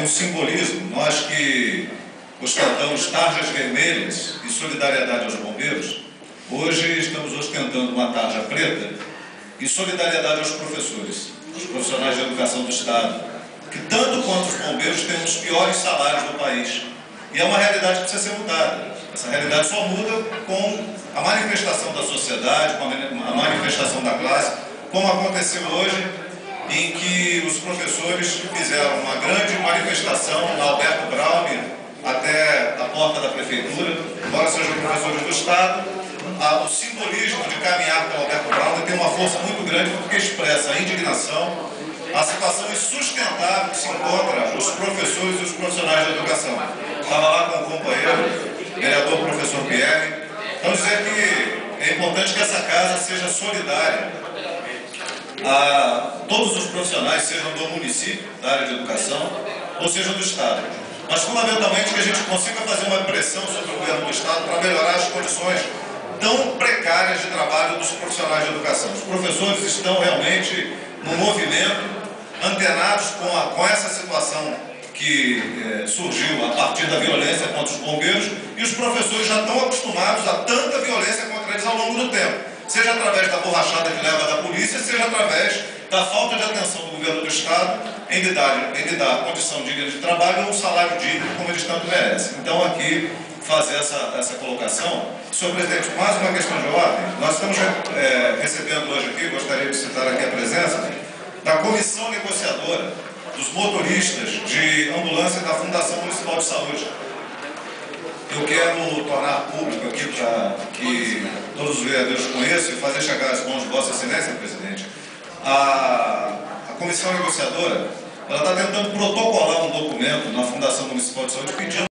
um simbolismo. Nós que ostentamos tarjas vermelhas e solidariedade aos bombeiros, hoje estamos ostentando uma tarja preta e solidariedade aos professores, aos profissionais de educação do Estado, que tanto quanto os bombeiros têm um dos piores salários do país. E é uma realidade que precisa ser mudada. Essa realidade só muda com a manifestação da sociedade, com a manifestação da classe, como aconteceu hoje, em que os professores fizeram uma grande manifestação na Alberto Braune até a porta da prefeitura, embora sejam professores do Estado. O simbolismo de caminhar pela Alberto Braune tem uma força muito grande porque expressa a indignação, a situação insustentável que se encontra os professores e os profissionais da educação. Estava lá com o companheiro, vereador professor Pierre. Então dizer que é importante que essa casa seja solidária a todos os profissionais, sejam do município, da área de educação, ou seja do Estado. Mas fundamentalmente que a gente consiga fazer uma pressão sobre o governo do Estado para melhorar as condições tão precárias de trabalho dos profissionais de educação. Os professores estão realmente no movimento, antenados com essa situação que surgiu a partir da violência contra os bombeiros, e os professores já estão acostumados a tanta violência contra eles ao longo do tempo, seja através da borrachada que leva da polícia, seja através da falta de atenção do governo do Estado em lhe dar condição digna de trabalho ou um salário digno, como eles tanto merecem. Então, aqui, fazer essa colocação. Senhor presidente, mais uma questão de ordem. Nós estamos recebendo hoje aqui, gostaria de citar aqui a presença, da comissão negociadora dos motoristas de ambulância da Fundação Municipal de Saúde. Eu quero tornar público aqui para que todos os vereadores conheçam e fazer chegar às mãos de Vossa Excelência, presidente. A comissão negociadora está tentando protocolar um documento na Fundação Municipal de Saúde pedindo